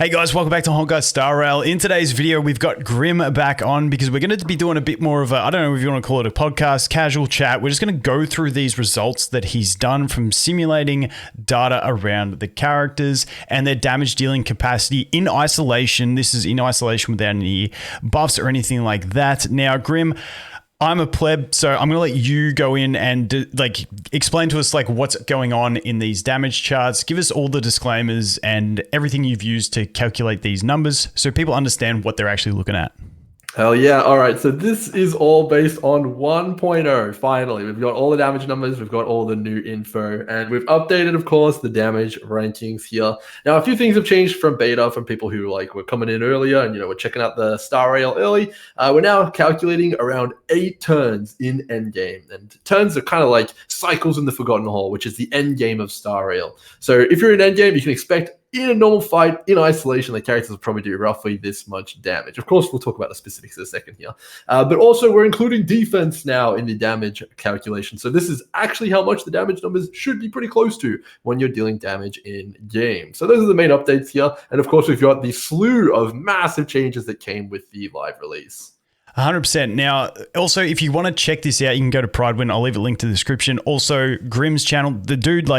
Hey guys, welcome back to Honkai Star Rail. In today's video, we've got Grim back on because we're going to be doing a bit more of a, I don't know if you want to call it a podcast, casual chat. We're just going to go through these results that he's done from simulating data around the characters and their damage dealing capacity in isolation. This is in isolation without any buffs or anything like that. Now, Grim, I'm a pleb, so I'm going to let you go in and explain to us what's going on in these damage charts. Give us all the disclaimers and everything you've used to calculate these numbers so people understand what they're actually looking at. Hell yeah. All right. So this is all based on 1.0. Finally, we've got all the damage numbers. We've got all the new info, and we've updated, of course, the damage rankings here. Now, a few things have changed from beta from people who were coming in earlier and, we're checking out the Star Rail early. We're now calculating around 8 turns in endgame, and turns are kind of like cycles in the Forgotten Hall, which is the endgame of Star Rail. So if you're in endgame, you can expect in a normal fight, in isolation, the characters will probably do roughly this much damage. Of course, we'll talk about the specifics in a second here. But also, we're including defense now in the damage calculation. So this is actually how much the damage numbers should be pretty close to when you're dealing damage in game. So those are the main updates here. And of course, we've got the slew of massive changes that came with the live release. 100%. Now, also, if you want to check this out, you can go to Pridewin. I'll leave a link to the description. Also, Grim's channel, the dude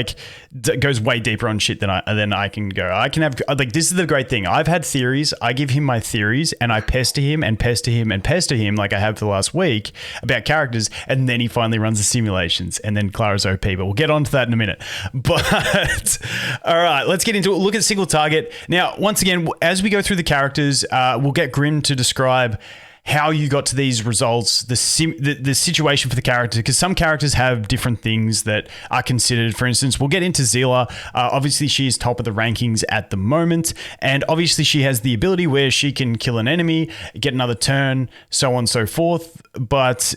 goes way deeper on shit than I can go. I can have this is the great thing. I've had theories. I give him my theories, and I pester him and pester him and pester him like I have for the last week about characters, and then he finally runs the simulations, and then Clara's OP. But we'll get on to that in a minute. But all right, let's get into it. Look at single target. Now, once again, as we go through the characters, we'll get Grim to describe how you got to these results, the situation for the character, because some characters have different things that are considered. For instance, we'll get into Seele. Obviously, she is top of the rankings at the moment, and obviously she has the ability where she can kill an enemy, get another turn, so on and so forth, but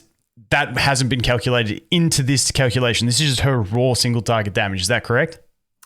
that hasn't been calculated into this calculation. This is just her raw single target damage. Is that correct?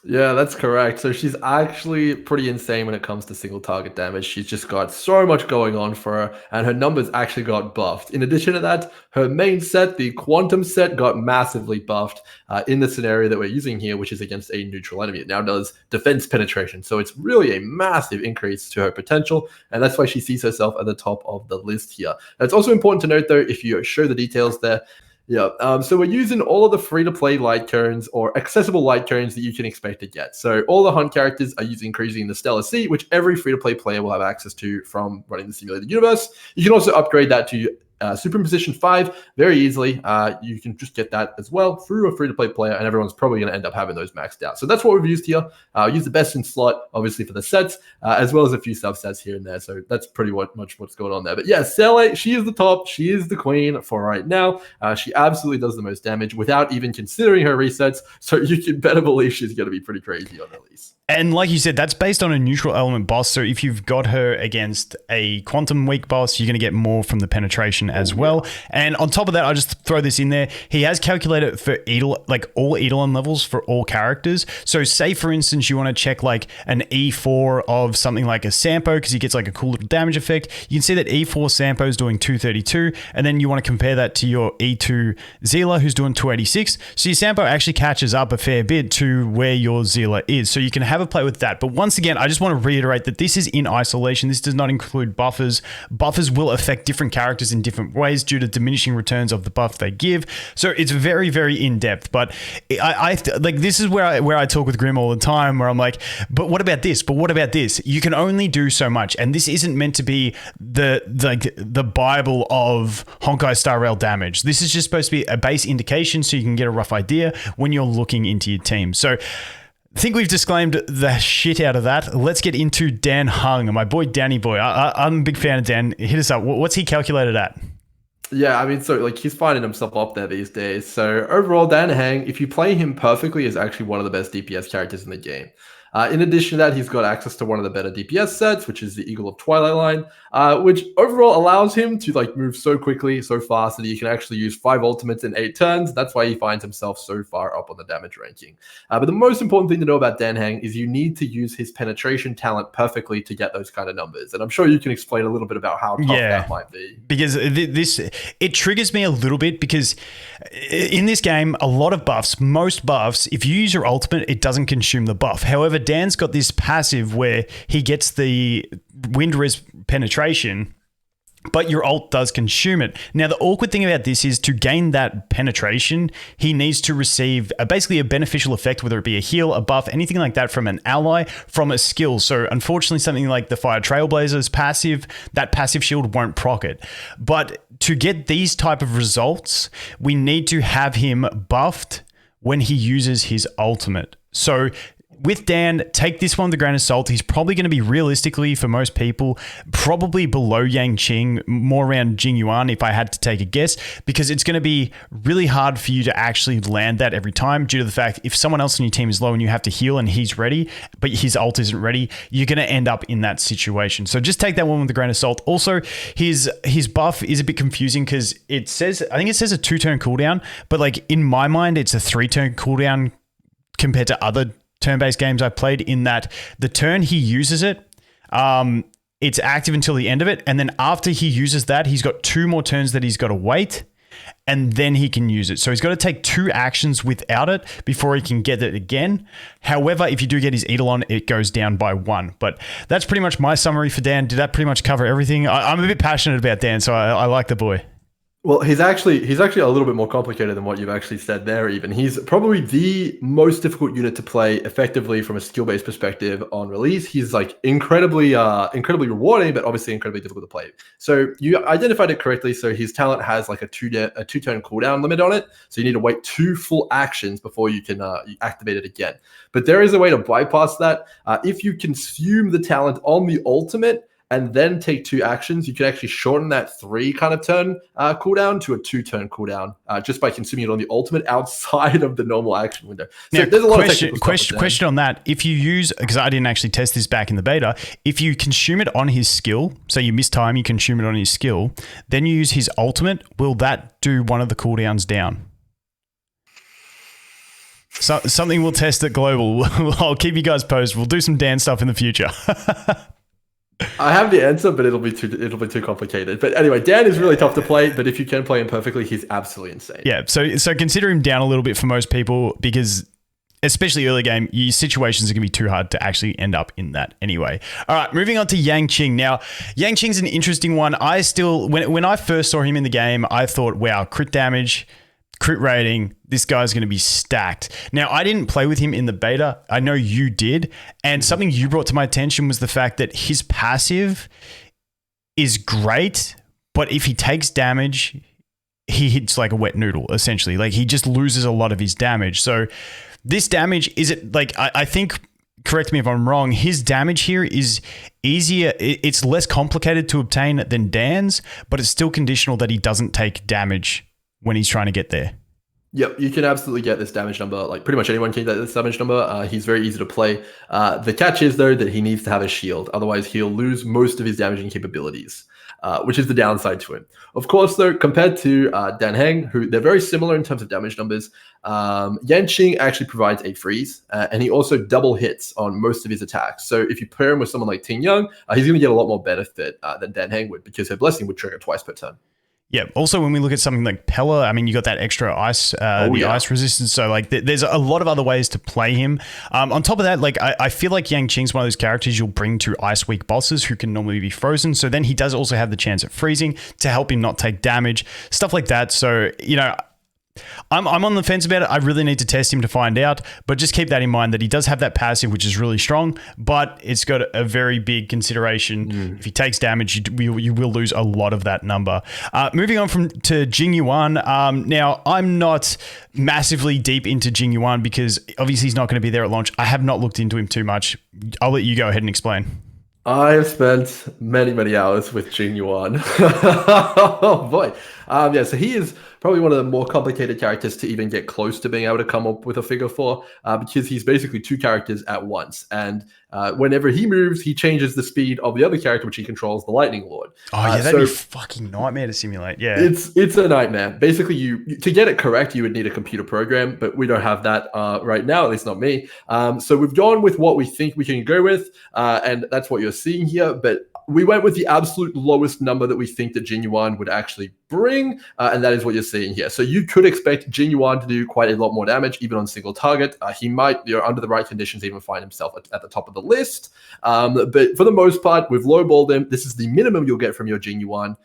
Yeah, that's correct. So she's actually pretty insane when it comes to single target damage. She's just got so much going on for her, and her numbers actually got buffed. In addition to that, her main set, the Quantum set, got massively buffed in the scenario that we're using here, which is against a neutral enemy. It now does defense penetration. So it's really a massive increase to her potential, and that's why she sees herself at the top of the list here. Now, it's also important to note, though, if you show the details there, yeah, so we're using all of the free-to-play light cones or accessible light cones that you can expect to get. So all the hunt characters are using the Stellar C, which every free-to-play player will have access to from running the simulated universe. You can also upgrade that to Superimposition 5 very easily. You can just get that as well through a free-to-play player, and everyone's probably going to end up having those maxed out. So that's what we've used here. Use the best in slot, obviously, for the sets, as well as a few subsets here and there. So that's pretty much what's going on there. But yeah, Seele, she is the top. She is the queen for right now. She absolutely does the most damage without even considering her resets. So you can better believe she's going to be pretty crazy on release. And like you said, that's based on a neutral element boss. So if you've got her against a quantum weak boss, you're going to get more from the penetration as well. And on top of that, I'll just throw this in there. He has calculated for all Eidolon levels for all characters. So say, for instance, you want to check an E4 of something like a Sampo because he gets a cool little damage effect. You can see that E4 Sampo is doing 232. And then you want to compare that to your E2 Seele, who's doing 286. So your Sampo actually catches up a fair bit to where your Seele is. So you can have a play with that. But once again, I just want to reiterate that this is in isolation. This does not include buffers. Buffers will affect different characters in different ways due to diminishing returns of the buff they give. So it's very, very in-depth. But this is where I talk with Grim all the time, where I'm like, but what about this? But what about this? You can only do so much. And this isn't meant to be the Bible of Honkai Star Rail damage. This is just supposed to be a base indication so you can get a rough idea when you're looking into your team. So I think we've disclaimed the shit out of that. Let's get into Dan Heng, my boy Danny Boy. I'm a big fan of Dan. Hit us up. What's he calculated at? Yeah, I mean, so he's finding himself up there these days. So overall, Dan Heng, if you play him perfectly, is actually one of the best DPS characters in the game. In addition to that, he's got access to one of the better DPS sets, which is the Eagle of Twilight line, which overall allows him to move so quickly, so fast that he can actually use 5 ultimates in 8 turns. That's why he finds himself so far up on the damage ranking. But the most important thing to know about Dan Heng is you need to use his penetration talent perfectly to get those kind of numbers. And I'm sure you can explain a little bit about how tough that might be. Because it triggers me a little bit because in this game, a lot of buffs, most buffs, if you use your ultimate, it doesn't consume the buff. However, However, Dan's got this passive where he gets the wind res penetration, but your ult does consume it. Now, the awkward thing about this is to gain that penetration, he needs to receive basically a beneficial effect, whether it be a heal, a buff, anything like that from an ally, from a skill. So unfortunately, something like the Fire Trailblazer's passive, that passive shield won't proc it. But to get these type of results, we need to have him buffed when he uses his ultimate. So with Dan, take this one with a grain of salt. He's probably going to be realistically, for most people, probably below Qinq, more around Jing Yuan if I had to take a guess, because it's going to be really hard for you to actually land that every time due to the fact if someone else on your team is low and you have to heal and he's ready, but his ult isn't ready, you're going to end up in that situation. So just take that one with a grain of salt. Also, his buff is a bit confusing because I think it says a 2-turn cooldown, but like in my mind, it's a 3-turn cooldown compared to other turn-based games I've played, in that the turn he uses it, it's active until the end of it. And then after he uses that, he's got 2 more turns that he's got to wait, and then he can use it. So he's got to take 2 actions without it before he can get it again. However, if you do get his Eidolon, it goes down by 1. But that's pretty much my summary for Dan. Did that pretty much cover everything? I'm a bit passionate about Dan, so I like the boy. Well, he's actually a little bit more complicated than what you've actually said there even. He's probably the most difficult unit to play effectively from a skill-based perspective on release. He's like incredibly rewarding, but obviously incredibly difficult to play. So you identified it correctly. So his talent has like a 2-turn cooldown limit on it. So you need to wait 2 full actions before you can activate it again. But there is a way to bypass that. If you consume the talent on the ultimate, and then take 2 actions, you can actually shorten that 3 kind of turn cooldown to a 2-turn cooldown just by consuming it on the ultimate outside of the normal action window. So now, there's a lot of technical question on that. If you use, because I didn't actually test this back in the beta, if you consume it on his skill, so you miss time, you consume it on his skill, then you use his ultimate, will that do one of the cooldowns down? So, something we'll test at Global. I'll keep you guys posted. We'll do some Dan stuff in the future. I have the answer, but it'll be too complicated. But anyway, Dan is really tough to play, but if you can play him perfectly, he's absolutely insane. Yeah, so consider him down a little bit for most people, because especially early game, your situations are going to be too hard to actually end up in that anyway. All right, moving on to Yanq. Now, Yanq's an interesting one. I still, when I first saw him in the game, I thought, wow, crit damage, crit rating, this guy's going to be stacked. Now, I didn't play with him in the beta. I know you did. And something you brought to my attention was the fact that his passive is great, but if he takes damage, he hits like a wet noodle, essentially. Like, he just loses a lot of his damage. So this damage, is it like, I think, correct me if I'm wrong, his damage here is easier. It's less complicated to obtain than Dan's, but it's still conditional that he doesn't take damage when he's trying to get there. Yep, you can absolutely get this damage number. Like pretty much anyone can get this damage number. He's very easy to play. The catch is though that he needs to have a shield. Otherwise he'll lose most of his damaging capabilities, which is the downside to him. Of course though, compared to Heng, who they're very similar in terms of damage numbers, Yanq actually provides a freeze, and he also double hits on most of his attacks. So if you pair him with someone like Yanq, he's going to get a lot more benefit than Heng would, because her blessing would trigger twice per turn. Yeah. Also, when we look at something like Pella, I mean, you got that extra ice, ice resistance. So, like, there's a lot of other ways to play him. On top of that, like, I feel like Yanq's one of those characters you'll bring to ice weak bosses who can normally be frozen. So then he does also have the chance at freezing to help him not take damage, stuff like that. So, you know, I'm on the fence about it. I really need to test him to find out, but just keep that in mind that he does have that passive, which is really strong, but it's got a very big consideration. If he takes damage, you will lose a lot of that number. Moving on to Jing Yuan. Now, I'm not massively deep into Jing Yuan because obviously he's not going to be there at launch. I have not looked into him too much. I'll let you go ahead and explain. I have spent many hours with Jing Yuan. Oh boy. So he is probably one of the more complicated characters to even get close to being able to come up with a figure for, because he's basically 2 characters at once. And whenever he moves, he changes the speed of the other character, which he controls, the Lightning Lord. Oh yeah, that'd be a fucking nightmare to simulate. Yeah, it's a nightmare. Basically, to get it correct, you would need a computer program, but we don't have that right now, at least not me. So we've gone with what we think we can go with, and that's what you're seeing here. But we went with the absolute lowest number that we think that Jing Yuan would actually bring, and that is what you're seeing here. So you could expect Jing Yuan to do quite a lot more damage, even on single target. He might, under the right conditions, even find himself at the top of the list. But for the most part, we've lowballed him. This is the minimum you'll get from your Jing Yuan.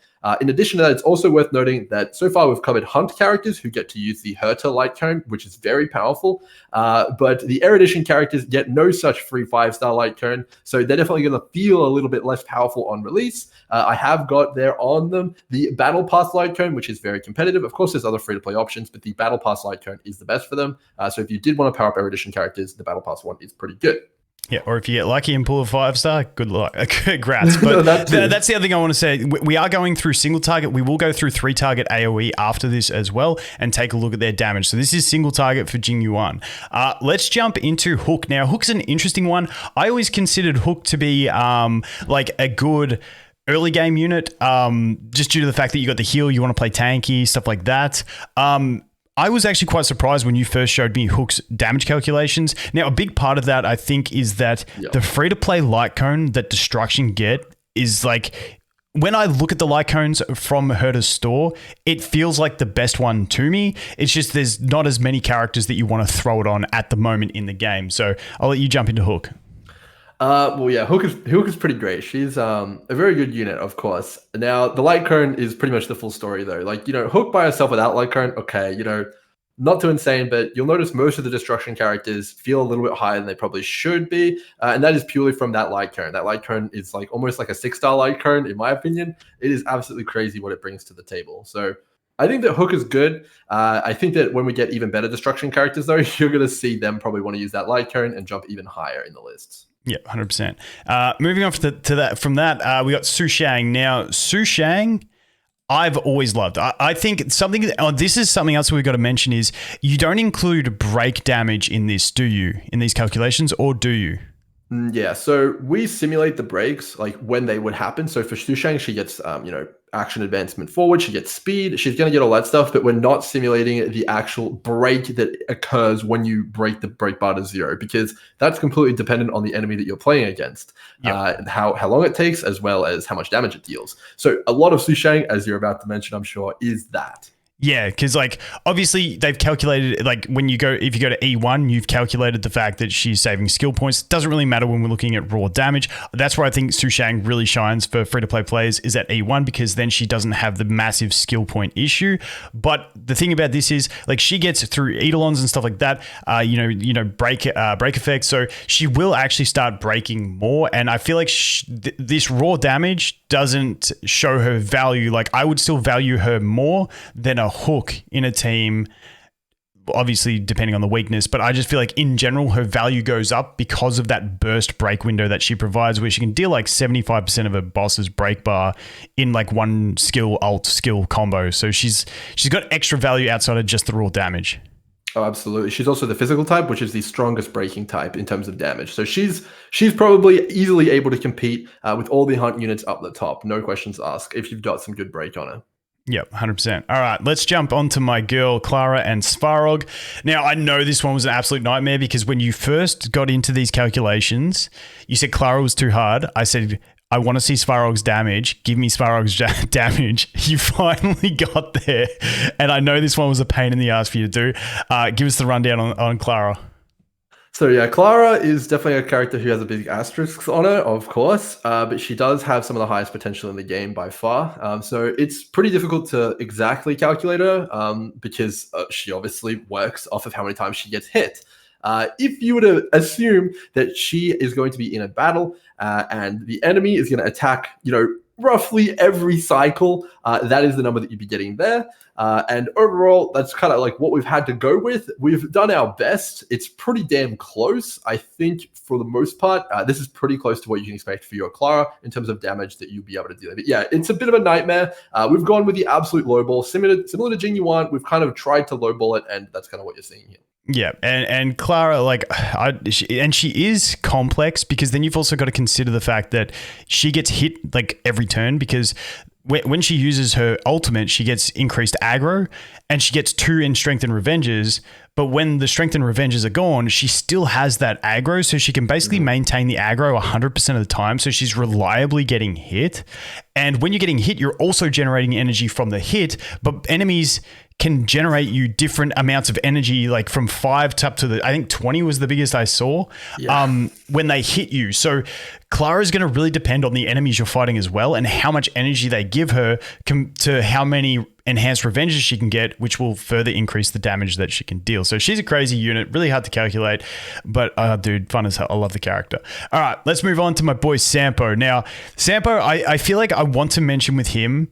In addition to that, it's also worth noting that so far we've covered hunt characters who get to use the Herta light cone, which is very powerful. But the erudition characters get no such free 5-star light cone, so they're definitely going to feel a little bit less powerful on release. I have got there on them the Battle Pass light cone, which is very competitive. Of course, there's other free-to-play options, but the Battle Pass light cone is the best for them. So if you did want to power up erudition characters, the Battle Pass one is pretty good. Yeah, or if you get lucky and pull a 5-star, good luck. Congrats. But that's the other thing I want to say. We are going through single target. We will go through 3-target AoE after this as well and take a look at their damage. So this is single target for Jing Yuan. Let's jump into Hook. Now, Hook's an interesting one. I always considered Hook to be like a good early game unit, just due to the fact that you got the heal, you want to play tanky, stuff like that. I was actually quite surprised when you first showed me Hook's damage calculations. Now, a big part of that, I think, is that the free-to-play light cone that Destruction get is like, when I look at the light cones from Herta's store, it feels like the best one to me. It's just there's not as many characters that you want to throw it on at the moment in the game. So I'll let you jump into Hook. Well, yeah, Hook is pretty great. She's a very good unit, of course. Now, the light cone is pretty much the full story, though. Like, Hook by herself without light cone, okay, not too insane, but you'll notice most of the destruction characters feel a little bit higher than they probably should be, and that is purely from that light cone. That light cone is like almost like a 6-star light cone, in my opinion. It is absolutely crazy what it brings to the table. So I think that Hook is good. I think that when we get even better destruction characters, though, you're going to see them probably want to use that light cone and jump even higher in the lists. Yeah, 100%. Moving on to that, from that, we got Sushang. Now, Sushang, I've always loved. I think something. This is something else we've got to mention is you don't include break damage in this, do you? In these calculations, or do you? Yeah, so we simulate the breaks like when they would happen. So for Sushang, she gets action advancement forward, she gets speed, she's going to get all that stuff, but we're not simulating the actual break that occurs when you break the break bar to 0, because that's completely dependent on the enemy that you're playing against, how long it takes, as well as how much damage it deals. So a lot of Sushang, as you're about to mention, I'm sure, is that. Yeah, because like obviously they've calculated, like if you go to E1, you've calculated the fact that she's saving skill points. Doesn't really matter when we're looking at raw damage. That's where I think Sushang really shines for free-to-play players, is at E1, because then she doesn't have the massive skill point issue. But the thing about this is, like, she gets through eidolons and stuff like that, break effects, so she will actually start breaking more. And I feel like this raw damage doesn't show her value. Like, I would still value her more than a Hook in a team, obviously depending on the weakness, but I just feel like in general her value goes up because of that burst break window that she provides, where she can deal like 75% of a boss's break bar in like one skill alt skill combo. So she's got extra value outside of just the raw damage. Oh, absolutely. She's also the physical type, which is the strongest breaking type in terms of damage. So she's probably easily able to compete with all the hunt units up the top. No questions asked if you've got some good break on her. Yep, 100%. All right, let's jump onto my girl, Clara and Svarog. Now, I know this one was an absolute nightmare, because when you first got into these calculations, you said Clara was too hard. I said, I want to see Svarog's damage. Give me Svarog's damage. You finally got there. And I know this one was a pain in the ass for you to do. Give us the rundown on Clara. So yeah, Clara is definitely a character who has a big asterisk on her, of course, but she does have some of the highest potential in the game by far. So it's pretty difficult to exactly calculate her because she obviously works off of how many times she gets hit. If you were to assume that she is going to be in a battle and the enemy is going to attack, roughly every cycle, that is the number that you'd be getting there. And overall, that's kind of like what we've had to go with. We've done our best. It's pretty damn close. I think for the most part, this is pretty close to what you can expect for your Clara in terms of damage that you'll be able to deal with. But yeah, it's a bit of a nightmare. We've gone with the absolute lowball. Similar to Jing Yuan, we've kind of tried to lowball it, and that's kind of what you're seeing here. Yeah, and Clara, she is complex, because then you've also got to consider the fact that she gets hit like every turn, because when she uses her ultimate, she gets increased aggro and she gets 2 in Strength and Revenges. But when the Strength and Revenges are gone, she still has that aggro. So she can basically maintain the aggro 100% of the time. So she's reliably getting hit. And when you're getting hit, you're also generating energy from the hit. But enemies can generate you different amounts of energy, like from 5 to up to I think 20 was the biggest I saw, when they hit you. So Clara is going to really depend on the enemies you're fighting as well and how much energy they give her to how many enhanced revenges she can get, which will further increase the damage that she can deal. So she's a crazy unit, really hard to calculate, but dude, fun as hell. I love the character. All right, let's move on to my boy Sampo. Now, Sampo, I feel like I want to mention with him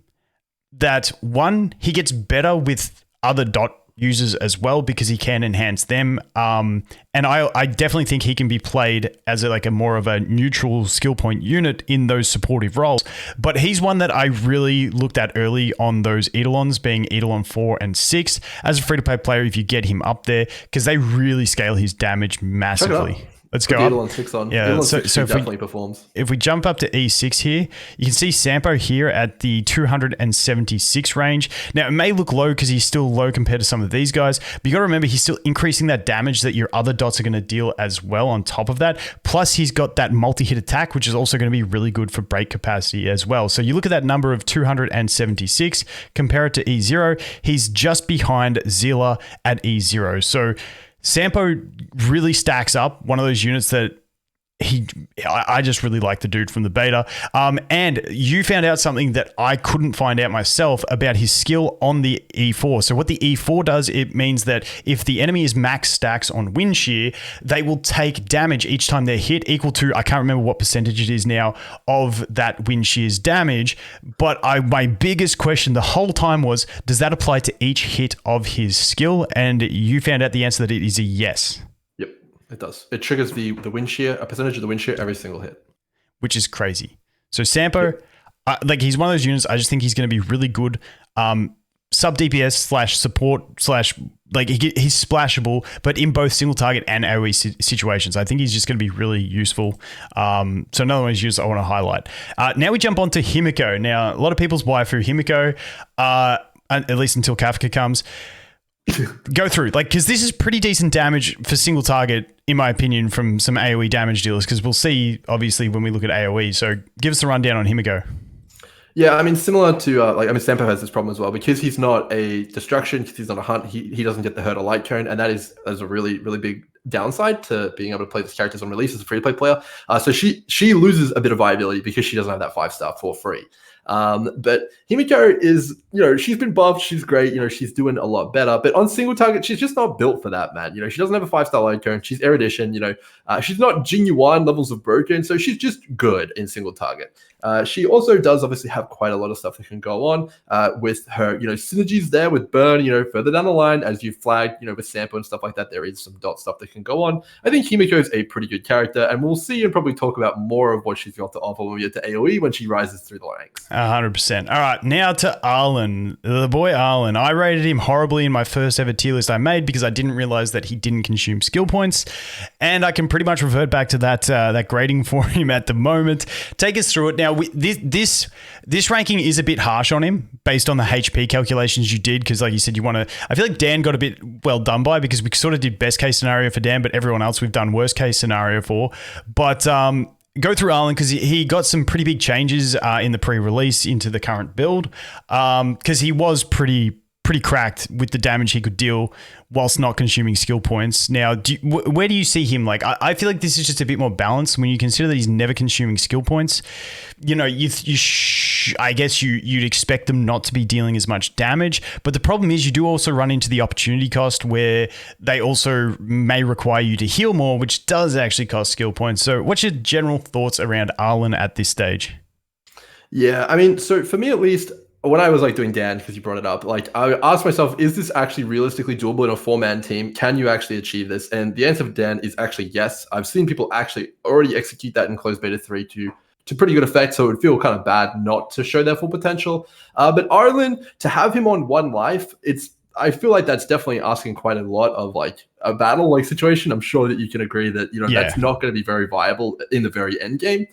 that one, he gets better with other dot users as well because he can enhance them. And I definitely think he can be played as a more of a neutral skill point unit in those supportive roles. But he's one that I really looked at early on those Eidolons, being Eidolon 4 and 6 as a free-to-play player if you get him up there, because they really scale his damage massively. Let's go Eidolon 6 on. Yeah, Eidolon so 6 if definitely performs. If we jump up to E6 here, you can see Sampo here at the 276 range. Now, it may look low because he's still low compared to some of these guys, but you got to remember he's still increasing that damage that your other dots are going to deal as well on top of that. Plus, he's got that multi-hit attack, which is also going to be really good for break capacity as well. So you look at that number of 276, compare it to E0, he's just behind Seele at E0. So Sampo really stacks up, one of those units that I just really like the dude from the beta. And you found out something that I couldn't find out myself about his skill on the E4. So what the E4 does, it means that if the enemy is max stacks on wind shear, they will take damage each time they're hit equal to, I can't remember what percentage it is now, of that wind shear's damage. But my biggest question the whole time was, does that apply to each hit of his skill? And you found out the answer that it is a yes. It does. It triggers the wind shear, a percentage of the wind shear every single hit. Which is crazy. So Sampo, he's one of those units, I just think he's going to be really good. Sub DPS / support / he's splashable, but in both single target and AoE situations. I think he's just going to be really useful. So another one of these units I want to highlight. Now we jump on to Himeko. Now, a lot of people's waifu Himeko, at least until Kafka comes. Go through, because this is pretty decent damage for single target, in my opinion, from some AoE damage dealers, because we'll see, obviously, when we look at AoE. So give us a rundown on Himeko. Yeah, I mean, similar to, Sampo has this problem as well, because he's not a destruction, because he's not a hunt, he doesn't get the Herta light cone, and that is a really, really big downside to being able to play these characters on release as a free-to-play player. So she loses a bit of viability because she doesn't have that 5-star for free. But Himeko is, she's been buffed, she's great, she's doing a lot better, but on single target, she's just not built for that, man. She doesn't have a 5-star light cone, she's erudition, she's not Jing Yuan levels of broken, so she's just good in single target. She also does obviously have quite a lot of stuff that can go on with her, synergies there with Burn, further down the line, as you flagged, with Sampo and stuff like that, there is some dot stuff that can go on. I think Himeko is a pretty good character, and we'll see and probably talk about more of what she's got to offer when we get to AoE when she rises through the ranks. 100%. All right, now to Arlan, the boy Arlan. I rated him horribly in my first ever tier list I made because I didn't realize that he didn't consume skill points, and I can pretty much revert back to that grading for him at the moment. Take us through it. Now, this ranking is a bit harsh on him based on the HP calculations you did, because like you said, I feel like Dan got a bit well done by, because we sort of did best case scenario for Dan, but everyone else we've done worst case scenario for. But go through Arlan, because he got some pretty big changes in the pre-release into the current build, because he was pretty cracked with the damage he could deal whilst not consuming skill points. Now, where do you see him? I feel like this is just a bit more balanced when you consider that he's never consuming skill points. I guess you'd expect them not to be dealing as much damage, but the problem is you do also run into the opportunity cost where they also may require you to heal more, which does actually cost skill points. So what's your general thoughts around Arlan at this stage? Yeah, I mean, so for me at least, when I was doing Dan, because you brought it up, I asked myself, is this actually realistically doable in a 4-man team? Can you actually achieve this? And the answer for Dan is actually yes. I've seen people actually already execute that in closed beta 3 to pretty good effect, so it would feel kind of bad not to show their full potential. But Arlan, to have him on 1 life, I feel like that's definitely asking quite a lot of a battle situation. I'm sure that you can agree that that's not going to be very viable in the very end game.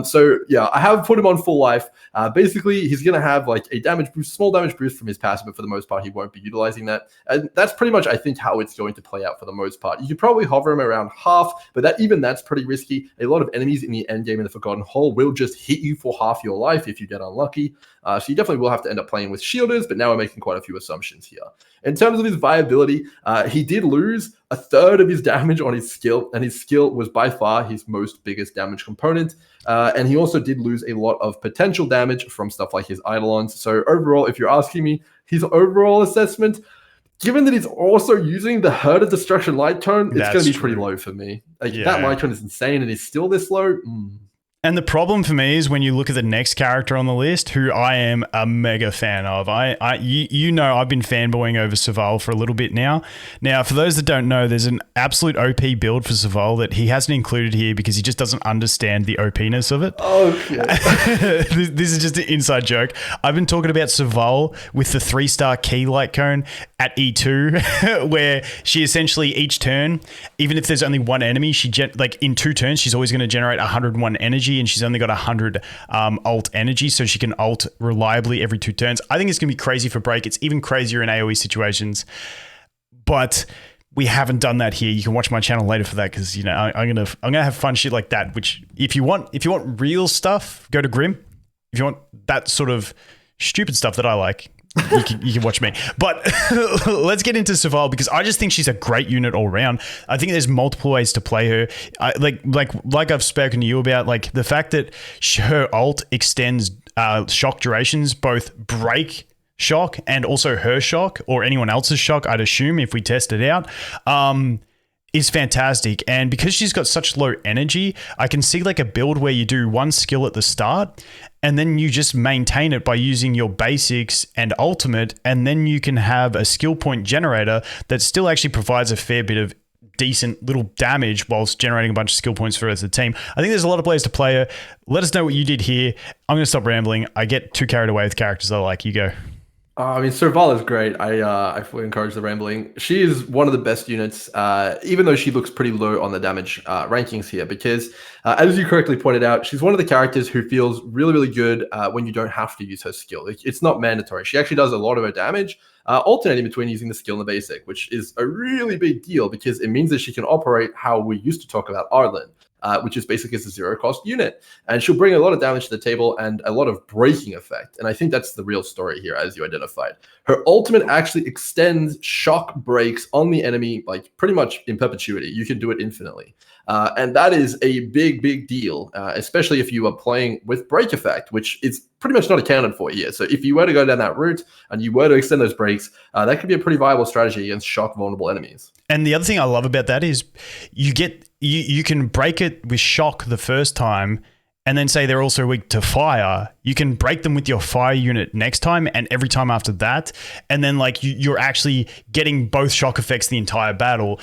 So yeah, I have put him on full life. Basically, he's going to have like a damage boost, small damage boost from his passive, but for the most part, he won't be utilizing that. And that's pretty much, I think, how it's going to play out for the most part. You could probably hover him around half, but that's pretty risky. A lot of enemies in the end game in the Forgotten Hall will just hit you for half your life if you get unlucky. So you definitely will have to end up playing with shielders, but now we're making quite a few assumptions here. In terms of his viability, he did lose a third of his damage on his skill, and his skill was by far his most biggest damage component. And he also did lose a lot of potential damage from stuff like his Eidolons. So overall, if you're asking me, his overall assessment, given that he's also using the Herta Destruction Light Tone, it's going to be pretty low for me. That Light Tone is insane, and he's still this low. And the problem for me is when you look at the next character on the list, who I am a mega fan of. You know, I've been fanboying over Serval for a little bit now. Now, for those that don't know, there's an absolute OP build for Serval that he hasn't included here because he just doesn't understand the OP-ness of it. Okay. This is just an inside joke. I've been talking about Serval with the 3-star key light cone at E2, where she essentially each turn, even if there's only one enemy, in 2 turns, she's always going to generate 101 energy. And she's only got 100 ult energy, so she can ult reliably every 2 turns. I think it's going to be crazy for break. It's even crazier in AoE situations, but we haven't done that here. You can watch my channel later for that because I'm gonna have fun shit like that. Which if you want real stuff, go to Grim. If you want that sort of stupid stuff that I like, you can watch me. But let's get into Serval because I just think she's a great unit all around. I think there's multiple ways to play her. Like I've spoken to you about, like the fact that her ult extends shock durations, both break shock and also her shock or anyone else's shock, I'd assume, if we test it out. Is fantastic. And because she's got such low energy, I can see like a build where you do one skill at the start and then you just maintain it by using your basics and ultimate, and then you can have a skill point generator that still actually provides a fair bit of decent little damage whilst generating a bunch of skill points for us as a team. I think there's a lot of players to play her. Let us know what you did here. I'm going to stop rambling. I get too carried away with characters I like. You go. I mean, Serval is great. I fully encourage the rambling. She is one of the best units, even though she looks pretty low on the damage rankings here, because as you correctly pointed out, she's one of the characters who feels really, really good when you don't have to use her skill. It's not mandatory. She actually does a lot of her damage, alternating between using the skill and the basic, which is a really big deal because it means that she can operate how we used to talk about Arlan. Which is basically a 0-cost unit. And she'll bring a lot of damage to the table and a lot of breaking effect. And I think that's the real story here, as you identified. Her ultimate actually extends shock breaks on the enemy, like pretty much in perpetuity. You can do it infinitely. And that is a big, big deal, especially if you are playing with break effect, which is pretty much not accounted for here. So if you were to go down that route and you were to extend those breaks, that could be a pretty viable strategy against shock vulnerable enemies. And the other thing I love about that is you can break it with shock the first time and then say they're also weak to fire. You can break them with your fire unit next time and every time after that. And then like you're actually getting both shock effects the entire battle.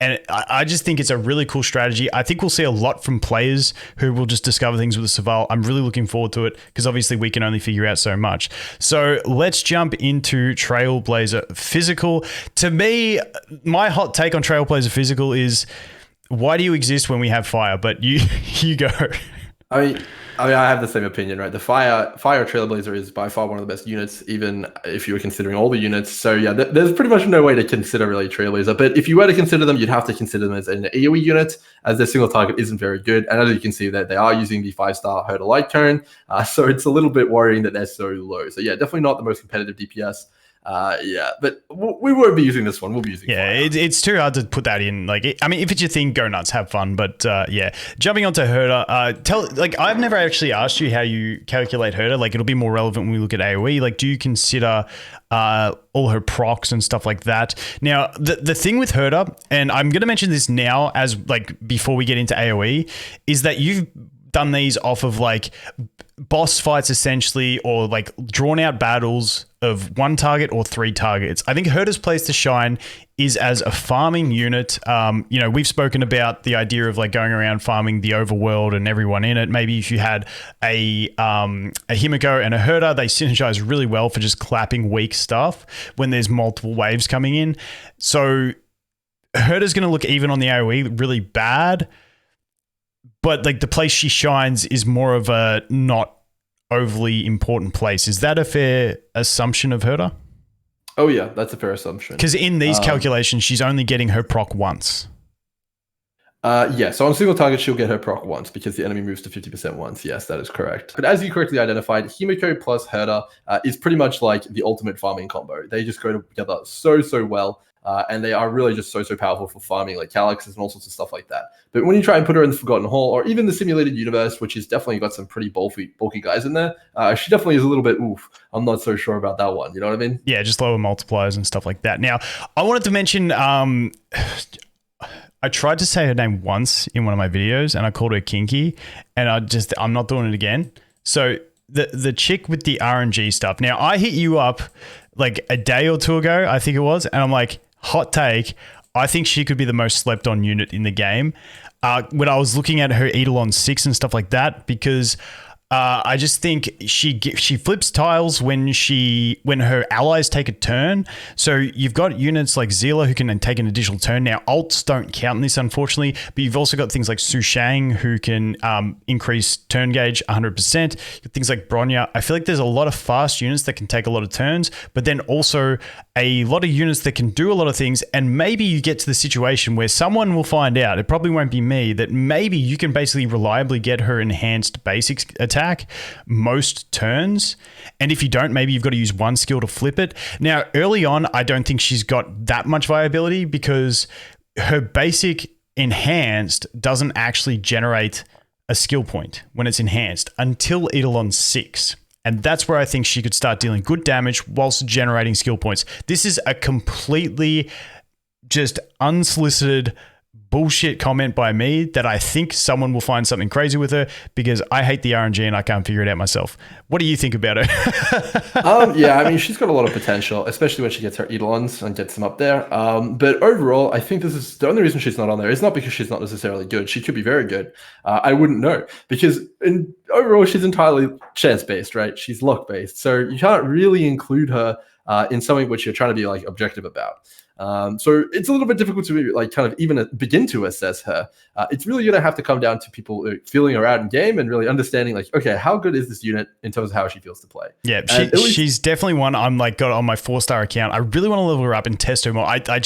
And I just think it's a really cool strategy. I think we'll see a lot from players who will just discover things with the Serval. I'm really looking forward to it because obviously we can only figure out so much. So let's jump into Trailblazer Physical. To me, my hot take on Trailblazer Physical is, why do you exist when we have fire? But you go. I mean, I have the same opinion, right? The fire Trailblazer is by far one of the best units, even if you were considering all the units. So yeah, there's pretty much no way to consider really Trailblazer. But if you were to consider them, you'd have to consider them as an AoE unit, as their single target isn't very good. And as you can see, that they are using the 5-star Herta Light Cone, so it's a little bit worrying that they're so low. So yeah, definitely not the most competitive DPS. But we won't be using this one. We'll be using fire. It's too hard to put that in. Like, I mean, if it's your thing, go nuts, have fun. But jumping onto Herta, I've never actually asked you how you calculate Herta. Like, it'll be more relevant when we look at AoE. Like, do you consider all her procs and stuff like that? Now, the thing with Herta, and I'm going to mention this now as like before we get into AoE, is that you've done these off of like boss fights essentially, or like drawn out battles of 1 target or 3 targets. I think Herta's place to shine is as a farming unit. We've spoken about the idea of like going around farming the overworld and everyone in it. Maybe if you had a Himeko and a Herta, they synergize really well for just clapping weak stuff when there's multiple waves coming in. So Herta's going to look, even on the AoE, really bad. but like the place she shines is more of a not overly important place. Is that a fair assumption of Herta? Oh yeah, that's a fair assumption. Because in these calculations, she's only getting her proc once. Yeah, so on single target, she'll get her proc once because the enemy moves to 50% once. Yes, that is correct. But as you correctly identified, Himeko plus Herta is pretty much like the ultimate farming combo. They just go together so well, and they are really just so powerful for farming like Calyxes and all sorts of stuff like that. But when you try and put her in the Forgotten Hall or even the simulated universe, which is definitely got some pretty bulky guys in there, she definitely is a little bit oof. I'm not so sure about that one. You know what I mean? Yeah, just lower multipliers and stuff like that. Now, I wanted to mention... I tried to say her name once in one of my videos and I called her Qinq, and I'm not doing it again. So the chick with the RNG stuff. Now, I hit you up like a day or two ago, I think it was, and I'm like, hot take, I think she could be the most slept on unit in the game. When I was looking at her Eidolon 6 and stuff like that, because I just think she flips tiles when her allies take a turn. So you've got units like Seele who can then take an additional turn. Now ults don't count in this, unfortunately, but you've also got things like Sushang who can increase turn gauge 100%. Things like Bronya. I feel like there's a lot of fast units that can take a lot of turns, but then also a lot of units that can do a lot of things. And maybe you get to the situation where someone will find out, it probably won't be me, that maybe you can basically reliably get her enhanced basics attack most turns, and if you don't, maybe you've got to use one skill to flip it. Now, early on, I don't think she's got that much viability because her basic enhanced doesn't actually generate a skill point when it's enhanced until Eidolon 6. And that's where I think she could start dealing good damage whilst generating skill points. This is a completely just unsolicited bullshit comment by me that I think someone will find something crazy with her because I hate the RNG and I can't figure it out myself. What do you think about her? Yeah, I mean, she's got a lot of potential, especially when she gets her Eidolons and gets them up there. But overall, I think this is the only reason she's not on there. It's not because she's not necessarily good. She could be very good. I wouldn't know because overall, she's entirely chance-based, right? She's luck-based. So you can't really include her in something which you're trying to be like objective about. So it's a little bit difficult to like kind of even begin to assess her. It's really going to have to come down to people feeling her out in game and really understanding like, okay, how good is this unit in terms of how she feels to play? Yeah, she's definitely one I'm like got on my 4-star account. I really want to level her up and test her more. I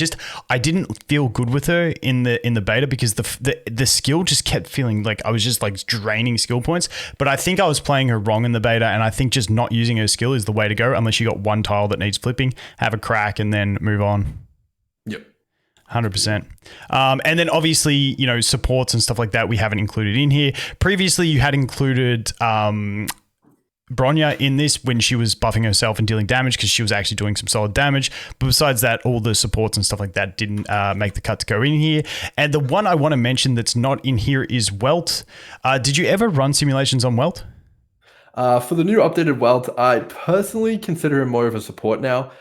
didn't feel good with her in the beta because the skill just kept feeling like I was just like draining skill points. But I think I was playing her wrong in the beta, and I think just not using her skill is the way to go unless you got one tile that needs flipping, have a crack, and then move on. Yep. 100%. And then obviously, you know, supports and stuff like that we haven't included in here. Previously, you had included Bronya in this when she was buffing herself and dealing damage because she was actually doing some solid damage. But besides that, all the supports and stuff like that didn't make the cut to go in here. And the one I want to mention that's not in here is Welt. Did you ever run simulations on Welt? For the new updated Welt, I personally consider him more of a support now.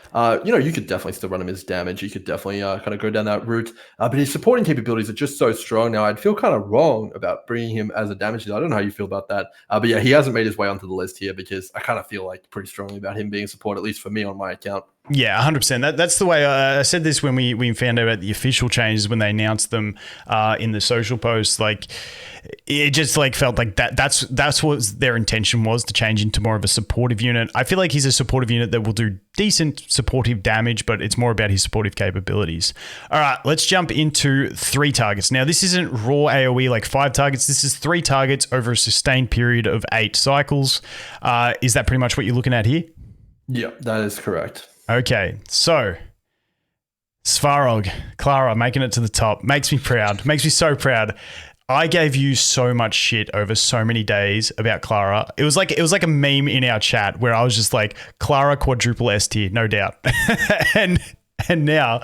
You could definitely still run him as damage. You could definitely kind of go down that route. But his supporting capabilities are just so strong now. I'd feel kind of wrong about bringing him as a damage dealer. I don't know how you feel about that. But yeah, he hasn't made his way onto the list here because I kind of feel like pretty strongly about him being a support, at least for me on my account. Yeah, 100%. That's the way I said this when we found out about the official changes when they announced them in the social posts. Like, it just like felt like that's what their intention was, to change into more of a supportive unit. I feel like he's a supportive unit that will do decent supportive damage, but it's more about his supportive capabilities. All right, let's jump into 3 targets. Now, this isn't raw AoE like 5 targets. This is 3 targets over a sustained period of 8 cycles. Is that pretty much what you're looking at here? Yeah, that is correct. Okay, so Svarog, Clara making it to the top. Makes me proud. Makes me so proud. I gave you so much shit over so many days about Clara. It was like a meme in our chat where I was just like, Clara quadruple S tier, no doubt. and now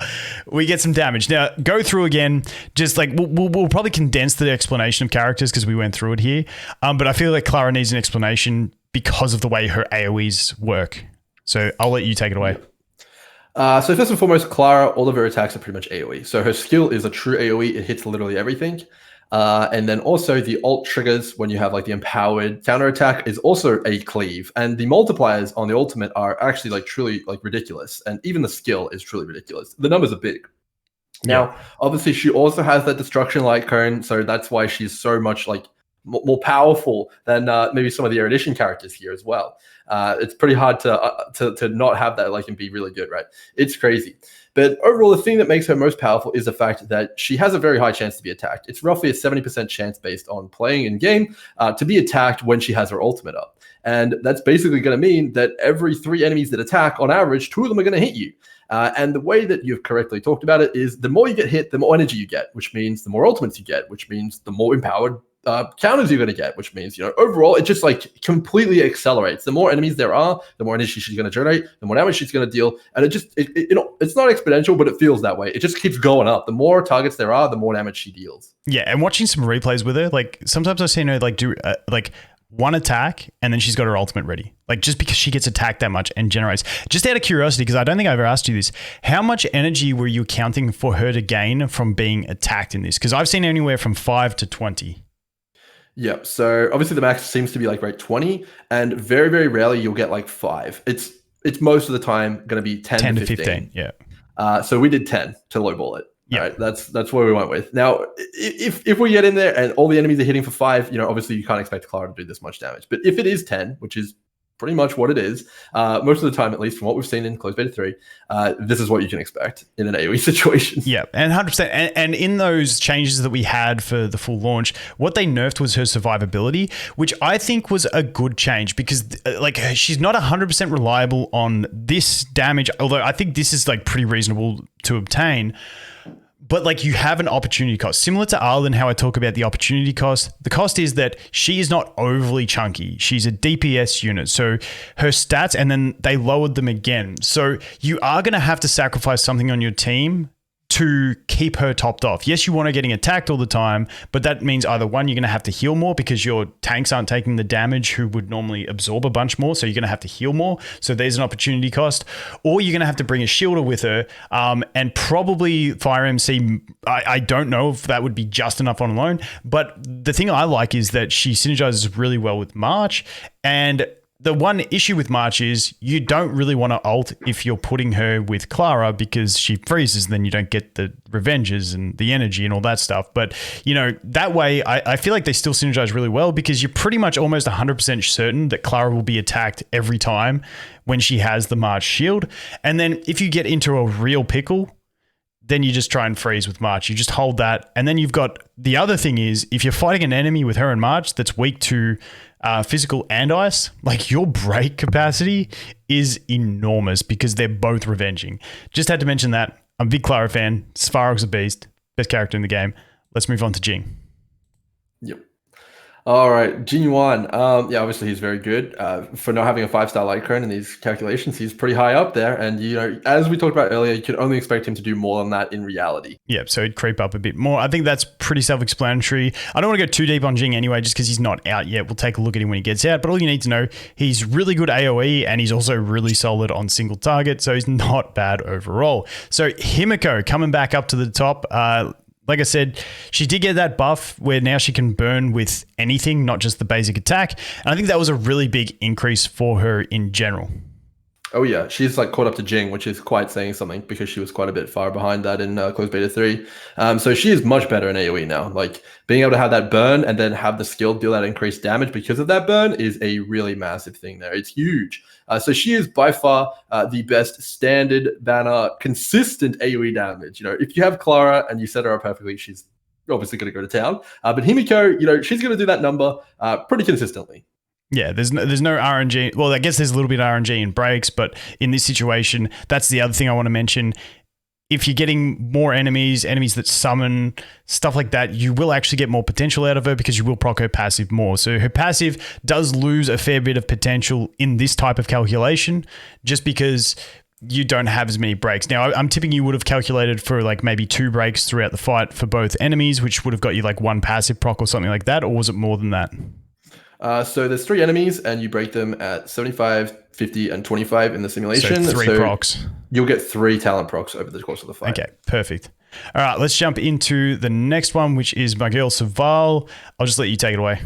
we get some damage. Now, go through again. Just like we'll probably condense the explanation of characters because we went through it here. But I feel like Clara needs an explanation because of the way her AoEs work. So I'll let you take it away. So first and foremost, Clara, all of her attacks are pretty much AoE. So her skill is a true AoE. It hits literally everything. And then also the ult triggers when you have like the empowered counterattack is also a cleave. And the multipliers on the ultimate are actually like truly like ridiculous. And even the skill is truly ridiculous. The numbers are big. Now, obviously, she also has that destruction light cone. So that's why she's so much like more powerful than maybe some of the erudition characters here as well. It's pretty hard to not have that like and be really good, right? It's crazy. But overall, the thing that makes her most powerful is the fact that she has a very high chance to be attacked. It's roughly a 70% chance based on playing in game to be attacked when she has her ultimate up. And that's basically going to mean that every 3 enemies that attack, on average, 2 of them are going to hit you. And the way that you've correctly talked about it is the more you get hit, the more energy you get, which means the more ultimates you get, which means the more empowered counters you're going to get, which means, you know, overall, it just like completely accelerates. The more enemies there are, the more energy she's going to generate, the more damage she's going to deal. And it's not exponential, but it feels that way. It just keeps going up. The more targets there are, the more damage she deals. Yeah. And watching some replays with her, like sometimes I've seen her like do like one attack and then she's got her ultimate ready. Like just because she gets attacked that much and generates. Just out of curiosity, because I don't think I ever asked you this, how much energy were you counting for her to gain from being attacked in this? Because I've seen anywhere from 5 to 20. Yeah, so obviously the max seems to be like rate 20, and very, very rarely you'll get like 5. It's most of the time going to be 10 to 15. Yeah. So we did 10 to lowball it. Yeah, right? That's what we went with. Now, if we get in there and all the enemies are hitting for 5, you know, obviously you can't expect Clara to do this much damage. But if it is 10, which is pretty much what it is, most of the time, at least from what we've seen in Closed Beta 3, this is what you can expect in an AoE situation. Yeah, and 100%. And in those changes that we had for the full launch, what they nerfed was her survivability, which I think was a good change because like she's not 100% reliable on this damage, although I think this is like pretty reasonable to obtain. But like you have an opportunity cost. Similar to Arlan, how I talk about the opportunity cost, the cost is that she is not overly chunky. She's a DPS unit. So her stats, and then they lowered them again. So you are going to have to sacrifice something on your team to keep her topped off. Yes, you want her getting attacked all the time, but that means either one, you're going to have to heal more because your tanks aren't taking the damage who would normally absorb a bunch more. So you're going to have to heal more. So there's an opportunity cost. Or you're going to have to bring a shielder with her and probably Fire MC. I don't know if that would be just enough on alone. But the thing I like is that she synergizes really well with March. And the one issue with March is you don't really want to ult if you're putting her with Clara because she freezes, then you don't get the revenges and the energy and all that stuff. But, you know, that way I feel like they still synergize really well because you're pretty much almost 100% certain that Clara will be attacked every time when she has the March shield. And then if you get into a real pickle, then you just try and freeze with March. You just hold that. And then you've got the other thing is if you're fighting an enemy with her and March that's weak to physical and ice, like your break capacity is enormous because they're both revenging. Just had to mention that. I'm a big Clara fan. Svarog's a beast. Best character in the game. Let's move on to Jing. Yep. All right, Jing Yuan. Yeah, obviously he's very good. For not having a 5-star light crown in these calculations, he's pretty high up there. And, you know, as we talked about earlier, you could only expect him to do more than that in reality. Yeah, so he'd creep up a bit more. I think that's pretty self-explanatory. I don't want to go too deep on Jing anyway, just because he's not out yet. We'll take a look at him when he gets out. But all you need to know, he's really good AoE and he's also really solid on single target. So he's not bad overall. So Himeko coming back up to the top. Like I said, she did get that buff where now she can burn with anything, not just the basic attack. And I think that was a really big increase for her in general. Oh yeah, she's like caught up to Jing, which is quite saying something because she was quite a bit far behind that in Closed Beta 3. So she is much better in AoE now. Like being able to have that burn and then have the skill deal that increased damage because of that burn is a really massive thing there. It's huge. So she is by far the best standard banner consistent AoE damage. You know, if you have Clara and you set her up perfectly, she's obviously going to go to town. But Himeko, you know, she's going to do that number pretty consistently. Yeah, there's no RNG. Well, I guess there's a little bit of RNG in breaks, but in this situation, that's the other thing I want to mention. If you're getting more enemies that summon, stuff like that, you will actually get more potential out of her because you will proc her passive more. So her passive does lose a fair bit of potential in this type of calculation just because you don't have as many breaks. Now, I'm tipping you would have calculated for like maybe 2 breaks throughout the fight for both enemies, which would have got you like 1 passive proc or something like that, or was it more than that? So there's 3 enemies and you break them at 75, 50, and 25 in the simulation. So 3 procs. You'll get 3 talent procs over the course of the fight. Okay, perfect. All right, let's jump into the next one, which is my girl Serval. I'll just let you take it away.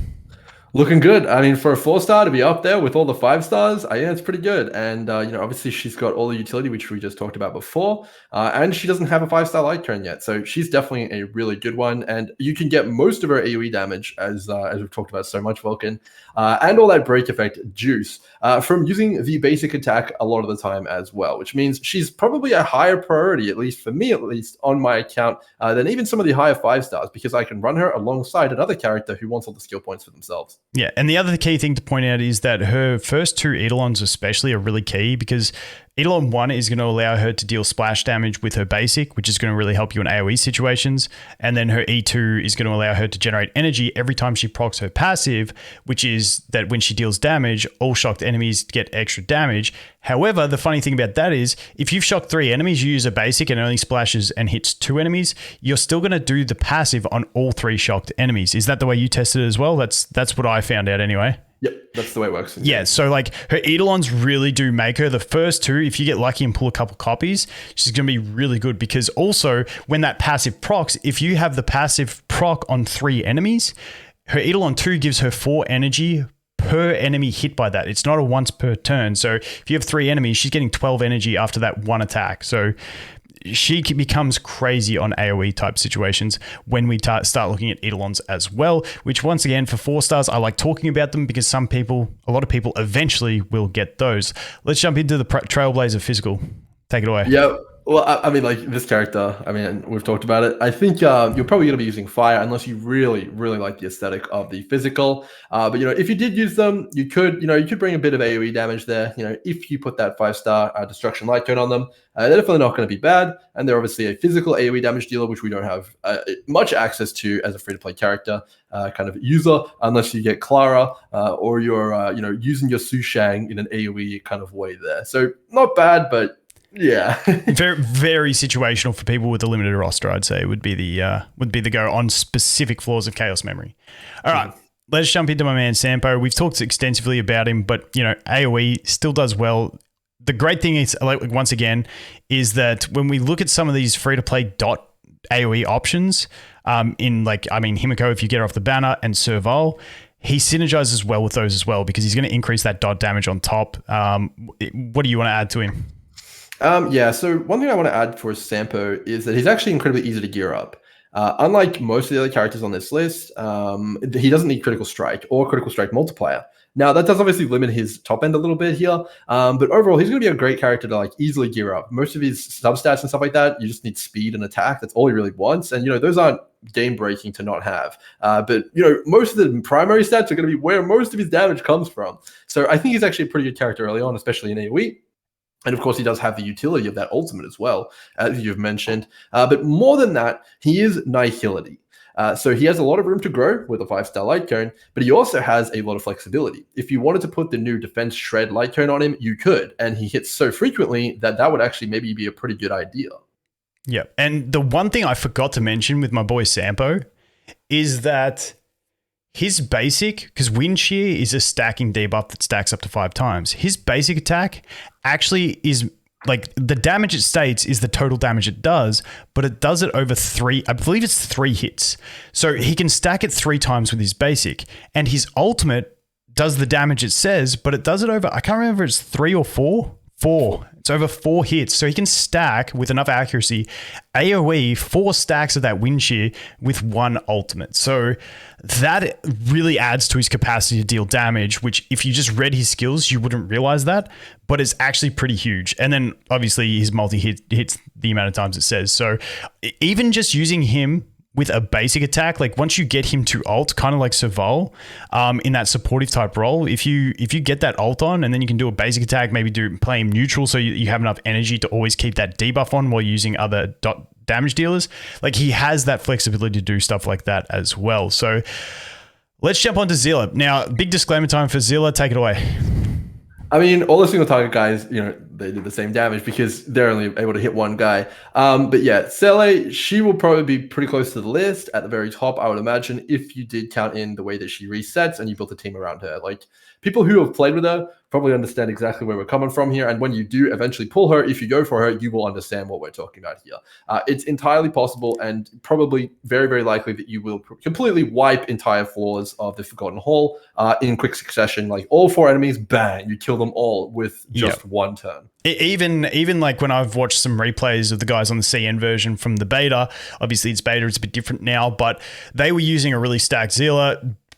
Looking good. I mean, for a 4-star to be up there with all the 5-stars, I think it's pretty good. And obviously she's got all the utility, which we just talked about before, and she doesn't have a 5-star light cone yet, so she's definitely a really good one. And you can get most of her AOE damage, as we've talked about so much, Vulcan, and all that break effect juice from using the basic attack a lot of the time as well, which means she's probably a higher priority, at least for me, at least on my account, than even some of the higher 5-stars, because I can run her alongside another character who wants all the skill points for themselves. Yeah, and the other key thing to point out is that her first 2 Eidolons especially are really key, because Eidolon 1 is going to allow her to deal splash damage with her basic, which is going to really help you in AoE situations. And then her E2 is going to allow her to generate energy every time she procs her passive, which is that when she deals damage, all shocked enemies get extra damage. However, the funny thing about that is if you've shocked 3 enemies, you use a basic and it only splashes and hits 2 enemies, you're still going to do the passive on all 3 shocked enemies. Is that the way you tested it as well? That's what I found out anyway. Yep, that's the way it works. Yeah, so like her Eidolons really do make her. The first 2, if you get lucky and pull a couple copies, she's going to be really good, because also when that passive procs, if you have the passive proc on 3 enemies, her Eidolon 2 gives her 4 energy per enemy hit by that. It's not a once per turn. So if you have 3 enemies, she's getting 12 energy after that 1 attack. So she becomes crazy on AoE type situations when we start looking at Eidolons as well, which once again, for 4-stars, I like talking about them because a lot of people eventually will get those. Let's jump into the Trailblazer physical. Take it away. Yeah. Well, I mean, like this character, I mean, we've talked about it. I think you're probably going to be using fire unless you really, really like the aesthetic of the physical. But, if you did use them, you could bring a bit of AoE damage there. If you put that 5-star destruction light cone on them, they're definitely not going to be bad. And they're obviously a physical AoE damage dealer, which we don't have much access to as a free-to-play character kind of user, unless you get Clara or you're, using your Sushang in an AoE kind of way there. So not bad, but yeah. Very, very situational for people with a limited roster, I'd say would be the go on specific flaws of Chaos Memory. All right, let's jump into my man Sampo. We've talked extensively about him, but AoE still does well. The great thing is, once again, is that when we look at some of these free-to-play dot AoE options, Himeko, if you get her off the banner, and Serval, he synergizes well with those as well, because he's going to increase that dot damage on top. What do you want to add to him? So one thing I want to add for Sampo is that he's actually incredibly easy to gear up. Unlike most of the other characters on this list, he doesn't need Critical Strike or Critical Strike Multiplier. Now, that does obviously limit his top end a little bit here, but overall, he's going to be a great character to easily gear up. Most of his substats and stuff like that, you just need speed and attack. That's all he really wants, and those aren't game-breaking to not have. But most of the primary stats are going to be where most of his damage comes from. So I think he's actually a pretty good character early on, especially in AoE. And of course, he does have the utility of that ultimate as well, as you've mentioned. But more than that, he is Nihility. So he has a lot of room to grow with a 5-star light cone, but he also has a lot of flexibility. If you wanted to put the new Defense Shred light cone on him, you could. And he hits so frequently that would actually maybe be a pretty good idea. Yeah. And the one thing I forgot to mention with my boy Sampo is that his basic, because Wind Shear is a stacking debuff that stacks up to 5 times. His basic attack actually is the damage it states is the total damage it does, but it does it over 3. I believe it's 3 hits. So he can stack it 3 times with his basic, and his ultimate does the damage it says, but it does it over, I can't remember if it's 3 or 4. 4. It's over 4 hits. So he can stack with enough accuracy AoE 4 stacks of that Wind Shear with 1 ultimate. So that really adds to his capacity to deal damage, which if you just read his skills, you wouldn't realize that, but it's actually pretty huge. And then obviously his multi-hit hits the amount of times it says. So even just using him with a basic attack, once you get him to ult, kind of like Serval, in that supportive type role, if you get that ult on and then you can do a basic attack, maybe play him neutral so you have enough energy to always keep that debuff on while using other dot damage dealers, he has that flexibility to do stuff like that as well. So let's jump on to Seele. Now, big disclaimer time for Seele. Take it away. I mean, all the single target guys, they do the same damage because they're only able to hit one guy. But yeah, Seele, she will probably be pretty close to the list at the very top, I would imagine, if you did count in the way that she resets and you built a team around her. People who have played with her probably understand exactly where we're coming from here. And when you do eventually pull her, if you go for her, you will understand what we're talking about here. It's entirely possible and probably very, very likely that you will completely wipe entire floors of the Forgotten Hall in quick succession. Like all 4 enemies, bang, you kill them all with just one turn. Even like when I've watched some replays of the guys on the CN version from the beta, obviously it's beta, it's a bit different now, but they were using a really stacked Seele,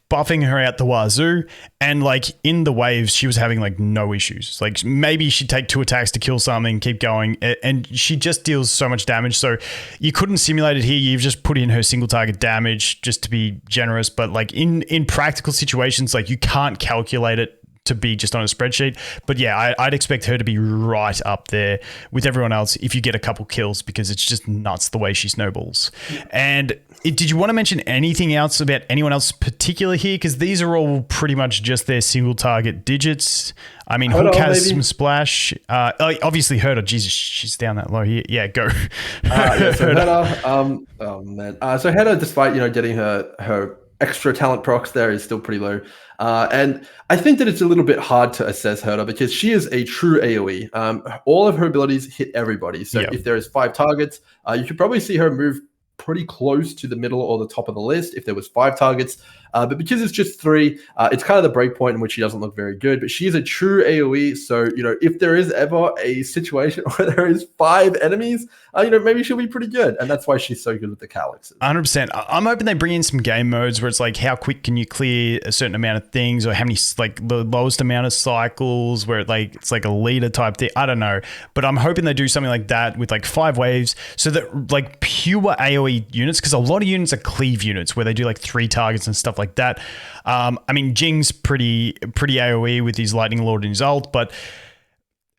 buffing her out the wazoo, and like in the waves she was having like no issues. Like maybe she'd take 2 attacks to kill something, keep going, and she just deals so much damage. So you couldn't simulate it here. You've just put in her single target damage just to be generous, but like in practical situations, like you can't calculate it to be just on a spreadsheet. But yeah, I'd expect her to be right up there with everyone else if you get a couple kills, because it's just nuts the way she snowballs. And did you want to mention anything else about anyone else particular here? Because these are all pretty much just their single target digits. I mean, Hook has some splash. Obviously, Herta. Jesus, she's down that low here. Yeah, go. So Herta. Oh man. So Herta, despite getting her extra talent procs there, is still pretty low. And I think that it's a little bit hard to assess Herta because she is a true AoE. All of her abilities hit everybody. So if there is 5 targets, you could probably see her move pretty close to the middle or the top of the list if there was 5 targets. But because it's just 3, it's kind of the break point in which she doesn't look very good. But she is a true AoE. So, if there is ever a situation where there is 5 enemies, maybe she'll be pretty good. And that's why she's so good with the Calyxes. 100%. I'm hoping they bring in some game modes where it's like, how quick can you clear a certain amount of things, or how many, like the lowest amount of cycles where it's like a leader type thing. I don't know. But I'm hoping they do something like that with like 5 waves so that like pure AoE units, because a lot of units are cleave units where they do like 3 targets and stuff like that. I mean, Jing's pretty AoE with his Lightning Lord and his ult, but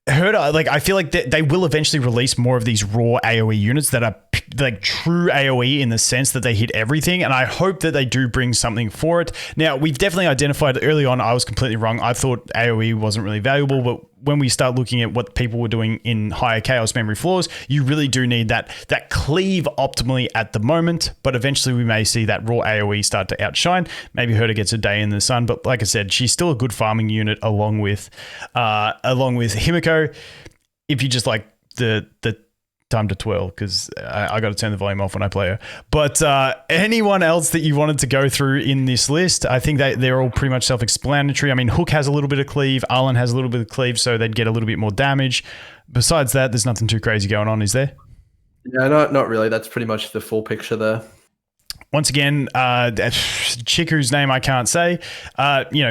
Herta, like I feel like they will eventually release more of these raw AoE units that are like true AoE in the sense that they hit everything, and I hope that they do bring something for it. Now, we've definitely identified early on, I was completely wrong. I thought AoE wasn't really valuable, but when we start looking at what people were doing in higher chaos memory floors, you really do need that cleave optimally at the moment, but eventually we may see that raw AoE start to outshine. Maybe Herta gets a day in the sun, but like I said, she's still a good farming unit along with Himeko. If you just like the time to twirl, because I got to turn the volume off when I play her. But anyone else that you wanted to go through in this list, I think they're all pretty much self-explanatory. I mean, Hook has a little bit of cleave, Arlan has a little bit of cleave, so they'd get a little bit more damage. Besides that, there's nothing too crazy going on, is there? Yeah, not really. That's pretty much the full picture there. Once again, chick whose name I can't say,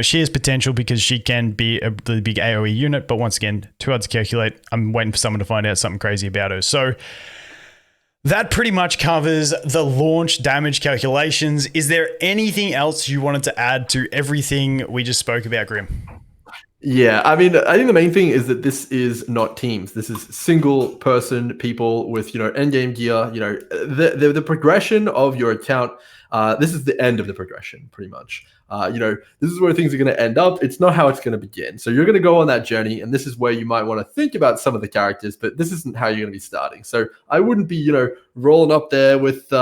she has potential because she can be the big AoE unit, but once again, too hard to calculate. I'm waiting for someone to find out something crazy about her. So that pretty much covers the launch damage calculations. Is there anything else you wanted to add to everything we just spoke about, Grim? Yeah, I mean, I think the main thing is that this is not teams. This is single person people with, end game gear. The progression of your account. This is the end of the progression, pretty much. This is where things are going to end up. It's not how it's going to begin. So you're going to go on that journey, and this is where you might want to think about some of the characters, but this isn't how you're going to be starting. So I wouldn't be, rolling up there with,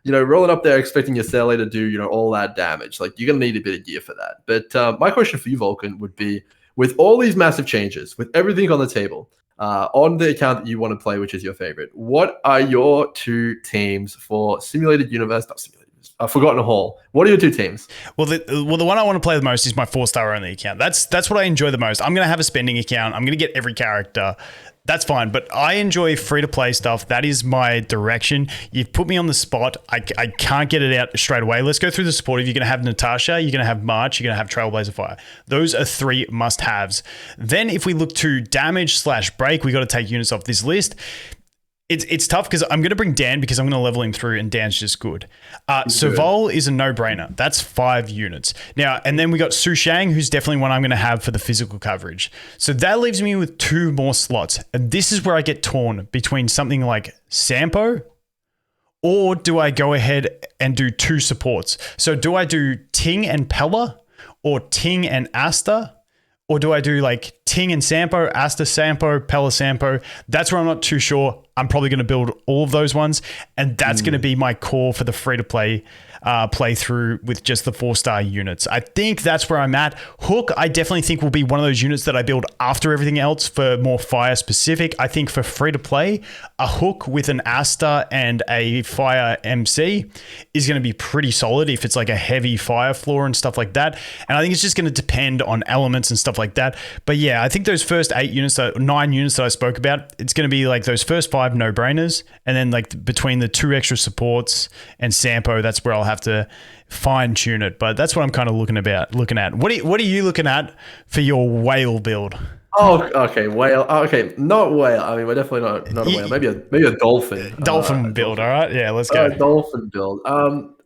expecting your Seele to do, all that damage. Like, you're going to need a bit of gear for that. But my question for you, Vulcan, would be, with all these massive changes, with everything on the table, on the account that you want to play, which is your favorite, what are your 2 teams for Forgotten Hall? What are your 2 teams? Well, the one I want to play the most is my 4-star only account. That's what I enjoy the most. I'm going to have a spending account. I'm going to get every character. That's fine, but I enjoy free-to-play stuff. That is my direction. You've put me on the spot. I can't get it out straight away. Let's go through the supportive. You're going to have Natasha, you're going to have March, you're going to have Trailblazer Fire. Those are 3 must-haves. Then if we look to damage/break, we got to take units off this list. It's tough because I'm going to bring Dan because I'm going to level him through, and Dan's just good. Serval is a no-brainer. That's 5 units. Now, and then we got Sushang, who's definitely one I'm going to have for the physical coverage. So that leaves me with 2 more slots. And this is where I get torn between something like Sampo, or do I go ahead and do 2 supports? So do I do Ting and Pella, or Ting and Asta? Or do I do like Ting and Sampo, Asta Sampo, Pella Sampo? That's where I'm not too sure. I'm probably going to build all of those ones, and that's going to be my core for the free-to-play playthrough with just the 4-star units. I think that's where I'm at. Hook, I definitely think will be one of those units that I build after everything else for more fire specific. I think for free-to-play, a Hook with an Asta and a Fire MC is going to be pretty solid if it's like a heavy fire floor and stuff like that. And I think it's just going to depend on elements and stuff like that. But yeah, I think those first 9 units that I spoke about, it's going to be like those first 5 no-brainers, and then like between the 2 extra supports and Sampo, that's where I'll have to fine tune it. But that's what I'm kind of looking at. What are you looking at for your whale build? Oh, okay, whale. Oh, okay, not whale. I mean, we're definitely not a whale. Maybe a dolphin. Dolphin build. All right, yeah, let's go. Dolphin build.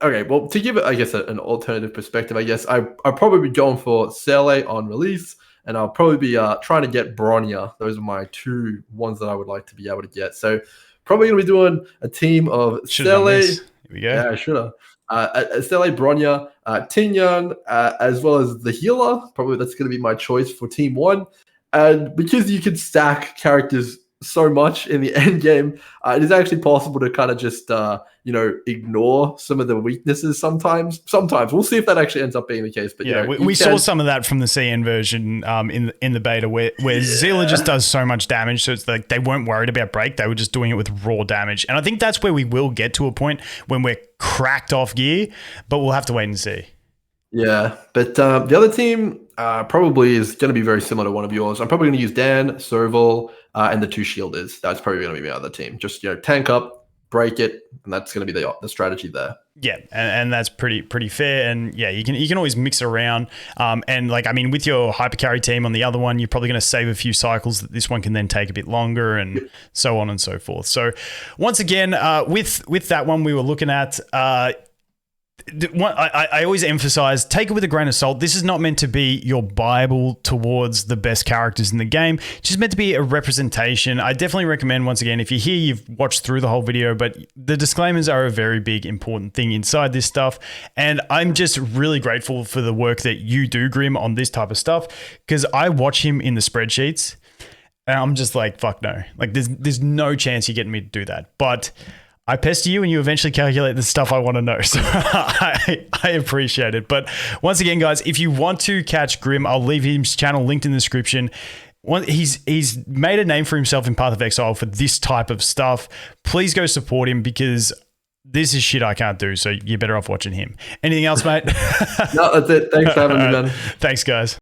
Okay. Well, to give it, I guess, an alternative perspective, I guess I'll probably be going for Seele on release, and I'll probably be trying to get Bronya. Those are my 2 ones that I would like to be able to get. So probably gonna be doing a team of Seele. Here we go. Yeah, I should have. Seele, Bronya, Yanq, as well as the healer. Probably that's going to be my choice for team 1. And because you can stack characters so much in the end game, it is actually possible to kind of just ignore some of the weaknesses sometimes. We'll see if that actually ends up being the case. But yeah, we saw some of that from the CN version in the beta where Seele just does so much damage, so it's like they weren't worried about break, they were just doing it with raw damage. And I think that's where we will get to a point when we're cracked off gear, but we'll have to wait and see. Yeah, but the other team probably is going to be very similar to one of yours. I'm probably going to use Dan, Serval, and the 2 shielders. That's probably going to be my other team. Just tank up, break it, and that's going to be the strategy there. Yeah, and that's pretty fair. And yeah, you can always mix around. And like, I mean, with your hyper carry team on the other one, you're probably going to save a few cycles that this one can then take a bit longer, and so on and so forth. So once again, with that one we were looking at. I always emphasize, take it with a grain of salt. This is not meant to be your Bible towards the best characters in the game. It's just meant to be a representation. I definitely recommend, once again, if you're here, you've watched through the whole video, but the disclaimers are a very big, important thing inside this stuff. And I'm just really grateful for the work that you do, Grim, on this type of stuff, because I watch him in the spreadsheets and I'm just like, fuck no. Like, there's no chance you're getting me to do that. But I pester you and you eventually calculate the stuff I want to know. So I appreciate it. But once again, guys, if you want to catch Grim, I'll leave his channel linked in the description. He's made a name for himself in Path of Exile for this type of stuff. Please go support him, because this is shit I can't do. So you're better off watching him. Anything else, mate? No, that's it. Thanks for having me, man. Thanks, guys.